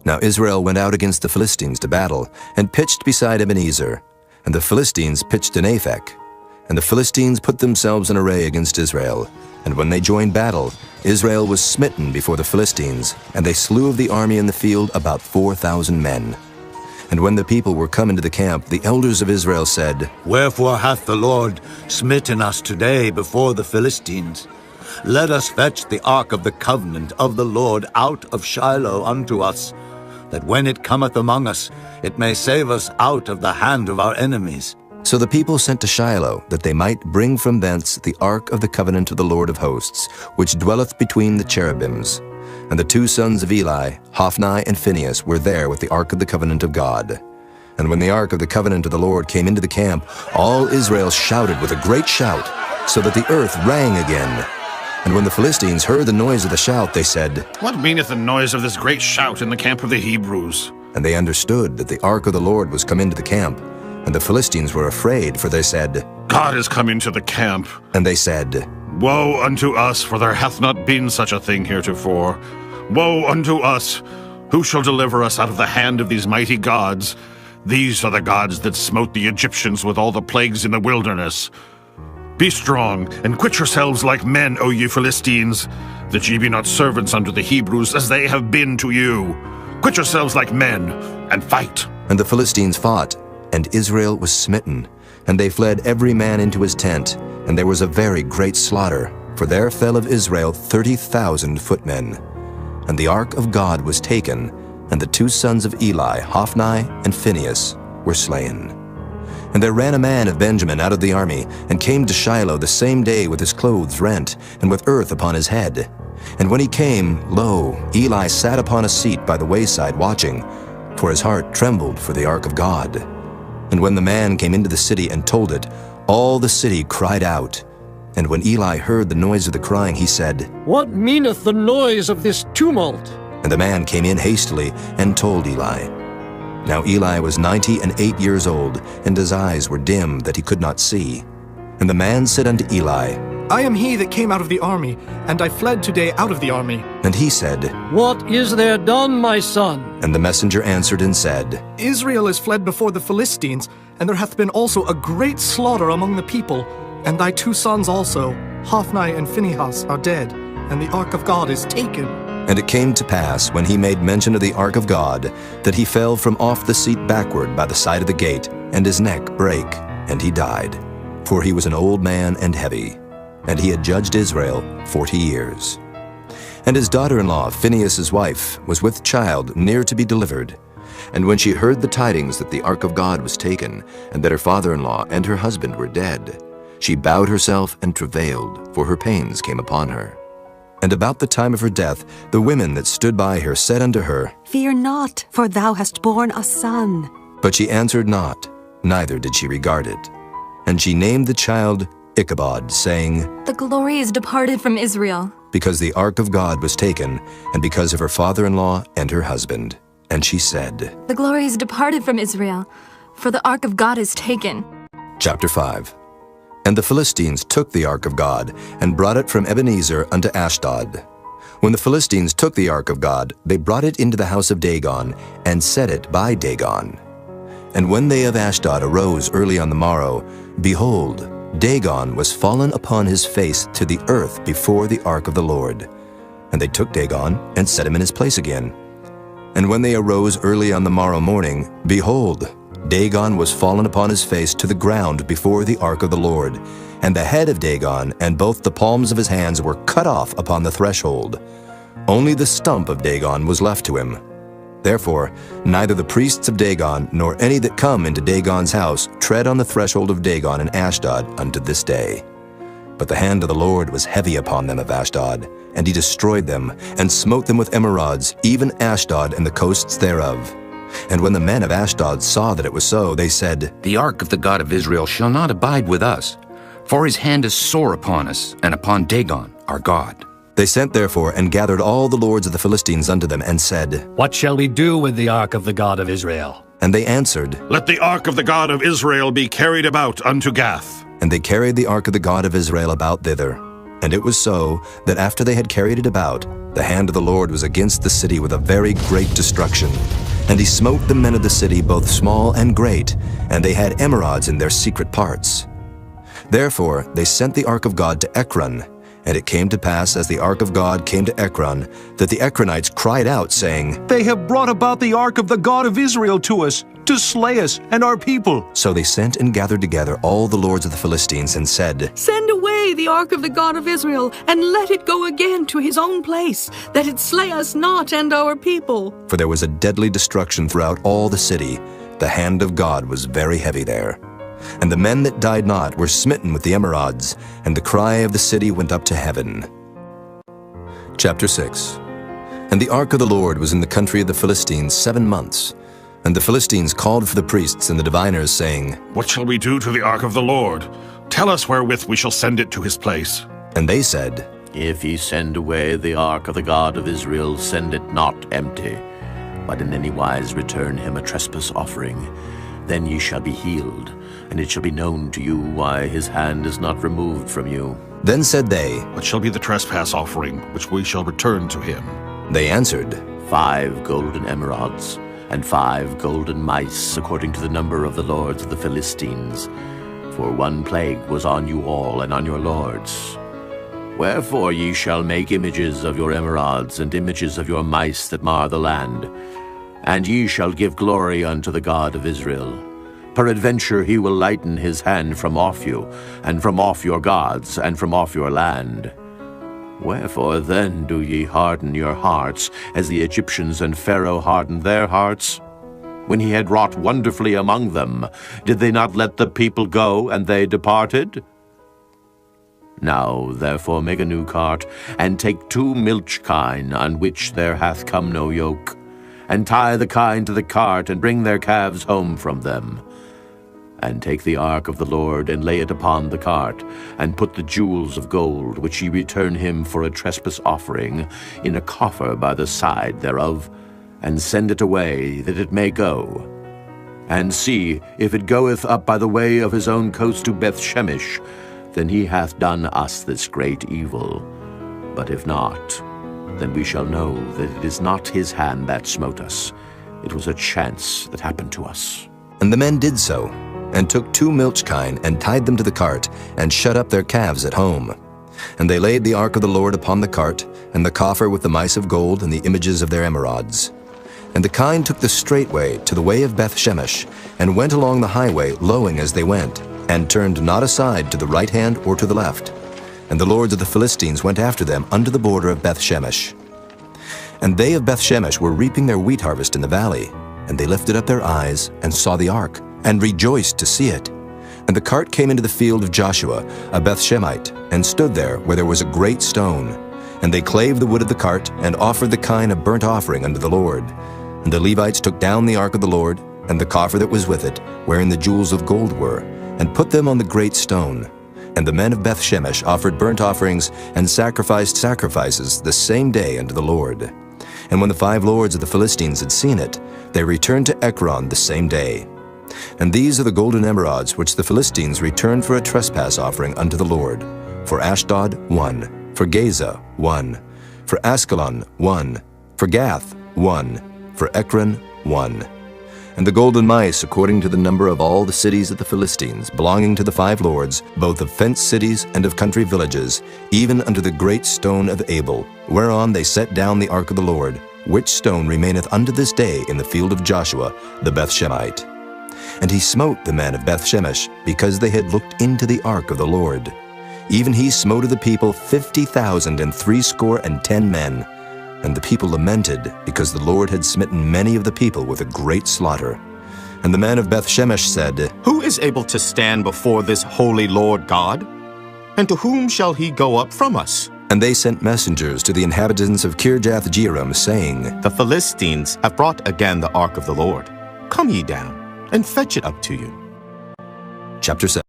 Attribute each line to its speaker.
Speaker 1: Now Israel went out against the Philistines to battle, and pitched beside Ebenezer. And the Philistines pitched in Aphek. And the Philistines put themselves in array against Israel. And when they joined battle, Israel was smitten before the Philistines, and they slew of the army in the field about 4,000 men. And when the people were come into the camp, the elders of Israel said,
Speaker 2: Wherefore hath the Lord smitten us today before the Philistines? Let us fetch the ark of the covenant of the Lord out of Shiloh unto us, that when it cometh among us, it may save us out of the hand of our enemies.
Speaker 1: So the people sent to Shiloh, that they might bring from thence the ark of the covenant of the Lord of hosts, which dwelleth between the cherubims. And the two sons of Eli, Hophni and Phinehas, were there with the ark of the covenant of God. And when the ark of the covenant of the Lord came into the camp, all Israel shouted with a great shout, so that the earth rang again. And when the Philistines heard the noise of the shout, they said,
Speaker 3: What meaneth the noise of this great shout in the camp of the Hebrews?
Speaker 1: And they understood that the ark of the Lord was come into the camp. And the Philistines were afraid, for they said,
Speaker 3: God is come into the camp.
Speaker 1: And they said,
Speaker 3: Woe unto us, for there hath not been such a thing heretofore. Woe unto us! Who shall deliver us out of the hand of these mighty gods? These are the gods that smote the Egyptians with all the plagues in the wilderness. Be strong, and quit yourselves like men, O ye Philistines, that ye be not servants unto the Hebrews, as they have been to you. Quit yourselves like men, and fight.
Speaker 1: And the Philistines fought, and Israel was smitten. And they fled every man into his tent, and there was a very great slaughter, for there fell of Israel 30,000 footmen. And the ark of God was taken, and the two sons of Eli, Hophni and Phinehas, were slain. And there ran a man of Benjamin out of the army, and came to Shiloh the same day with his clothes rent, and with earth upon his head. And when he came, lo, Eli sat upon a seat by the wayside watching, for his heart trembled for the ark of God. And when the man came into the city and told it, all the city cried out. And when Eli heard the noise of the crying, he said,
Speaker 4: What meaneth the noise of this tumult?
Speaker 1: And the man came in hastily and told Eli. Now Eli was 98 years old, and his eyes were dim that he could not see. And the man said unto Eli,
Speaker 5: I am he that came out of the army, and I fled today out of the army.
Speaker 1: And he said,
Speaker 4: What is there done, my son?
Speaker 1: And the messenger answered and said,
Speaker 5: Israel is fled before the Philistines, and there hath been also a great slaughter among the people. And thy two sons also, Hophni and Phinehas, are dead, and the ark of God is taken.
Speaker 1: And it came to pass, when he made mention of the ark of God, that he fell from off the seat backward by the side of the gate, and his neck brake, and he died. For he was an old man and heavy, and he had judged Israel 40 years. And his daughter-in-law, Phinehas' wife, was with child near to be delivered. And when she heard the tidings that the ark of God was taken, and that her father-in-law and her husband were dead, she bowed herself and travailed, for her pains came upon her. And about the time of her death, the women that stood by her said unto her,
Speaker 6: Fear not, for thou hast borne a son.
Speaker 1: But she answered not, neither did she regard it. And she named the child Ichabod, saying,
Speaker 7: The glory is departed from Israel.
Speaker 1: Because the ark of God was taken, and because of her father-in-law and her husband. And she said,
Speaker 7: The glory is departed from Israel, for the ark of God is taken.
Speaker 1: Chapter 5. And the Philistines took the ark of God, and brought it from Ebenezer unto Ashdod. When the Philistines took the ark of God, they brought it into the house of Dagon, and set it by Dagon. And when they of Ashdod arose early on the morrow, behold, Dagon was fallen upon his face to the earth before the ark of the Lord. And they took Dagon, and set him in his place again. And when they arose early on the morrow morning, behold, Dagon was fallen upon his face to the ground before the ark of the Lord. And the head of Dagon and both the palms of his hands were cut off upon the threshold. Only the stump of Dagon was left to him. Therefore, neither the priests of Dagon nor any that come into Dagon's house tread on the threshold of Dagon in Ashdod unto this day. But the hand of the Lord was heavy upon them of Ashdod, and he destroyed them, and smote them with emerods, even Ashdod and the coasts thereof. And when the men of Ashdod saw that it was so, they said,
Speaker 8: The ark of the God of Israel shall not abide with us, for his hand is sore upon us, and upon Dagon our God.
Speaker 1: They sent therefore and gathered all the lords of the Philistines unto them, and said,
Speaker 4: What shall we do with the ark of the God of Israel?
Speaker 1: And they answered,
Speaker 3: Let the ark of the God of Israel be carried about unto Gath.
Speaker 1: And they carried the ark of the God of Israel about thither. And it was so that after they had carried it about, the hand of the Lord was against the city with a very great destruction. And he smote the men of the city, both small and great, and they had emerods in their secret parts. Therefore they sent the ark of God to Ekron. And it came to pass, as the ark of God came to Ekron, that the Ekronites cried out, saying,
Speaker 9: They have brought about the ark of the God of Israel to us, to slay us and our people.
Speaker 1: So they sent and gathered together all the lords of the Philistines, and said,
Speaker 10: Send away the ark of the God of Israel, and let it go again to his own place, that it slay us not and our people.
Speaker 1: For there was a deadly destruction throughout all the city. The hand of God was very heavy there. And the men that died not were smitten with the emerods, and the cry of the city went up to heaven. Chapter 6. And the ark of the Lord was in the country of the Philistines 7 months. And the Philistines called for the priests and the diviners, saying,
Speaker 3: What shall we do to the ark of the Lord? Tell us wherewith we shall send it to his place.
Speaker 1: And they said,
Speaker 11: If ye send away the ark of the God of Israel, send it not empty, but in any wise return him a trespass offering. Then ye shall be healed, and it shall be known to you why his hand is not removed from you.
Speaker 1: Then said they,
Speaker 3: What shall be the trespass offering which we shall return to him?
Speaker 1: They answered,
Speaker 11: 5 golden emerods, and 5 golden mice, according to the number of the lords of the Philistines. For 1 plague was on you all and on your lords. Wherefore ye shall make images of your emerods, and images of your mice that mar the land. And ye shall give glory unto the God of Israel. Peradventure he will lighten his hand from off you, and from off your gods, and from off your land. Wherefore then do ye harden your hearts, as the Egyptians and Pharaoh hardened their hearts? When he had wrought wonderfully among them, did they not let the people go, and they departed? Now therefore make a new cart, and take 2 milch kine, on which there hath come no yoke, and tie the kine to the cart, and bring their calves home from them. And take the ark of the Lord, and lay it upon the cart, and put the jewels of gold, which ye return him for a trespass offering, in a coffer by the side thereof, and send it away, that it may go. And see, if it goeth up by the way of his own coast to Bethshemesh, then he hath done us this great evil. But if not, then we shall know that it is not his hand that smote us. It was a chance that happened to us.
Speaker 1: And the men did so, and took 2 milch kine, and tied them to the cart, and shut up their calves at home. And they laid the ark of the Lord upon the cart, and the coffer with the mice of gold, and the images of their emerods. And the kine took the straight way to the way of Bethshemesh, and went along the highway, lowing as they went, and turned not aside to the right hand or to the left. And the lords of the Philistines went after them unto the border of Bethshemesh. And they of Bethshemesh were reaping their wheat harvest in the valley. And they lifted up their eyes, and saw the ark, and rejoiced to see it. And the cart came into the field of Joshua, a Bethshemite, and stood there where there was a great stone. And they clave the wood of the cart, and offered the kine a burnt offering unto the Lord. And the Levites took down the ark of the Lord, and the coffer that was with it, wherein the jewels of gold were, and put them on the great stone. And the men of Bethshemesh offered burnt offerings, and sacrificed sacrifices the same day unto the Lord. And when the 5 lords of the Philistines had seen it, they returned to Ekron the same day. And these are the golden emerods which the Philistines returned for a trespass offering unto the Lord. For Ashdod 1, for Gaza 1, for Askelon 1, for Gath 1, for Ekron 1. And the golden mice according to the number of all the cities of the Philistines, belonging to the 5 lords, both of fenced cities and of country villages, even unto the great stone of Abel, whereon they set down the ark of the Lord, which stone remaineth unto this day in the field of Joshua the Bethshemite. And he smote the men of Bethshemesh, because they had looked into the ark of the Lord. Even he smote of the people 50,000 and 70 men. And the people lamented, because the Lord had smitten many of the people with a great slaughter. And the men of Bethshemesh said,
Speaker 12: Who is able to stand before this holy Lord God? And to whom shall he go up from us?
Speaker 1: And they sent messengers to the inhabitants of Kirjath-jearim, saying,
Speaker 12: The Philistines have brought again the ark of the Lord. Come ye down, and fetch it up to you.
Speaker 1: Chapter 7.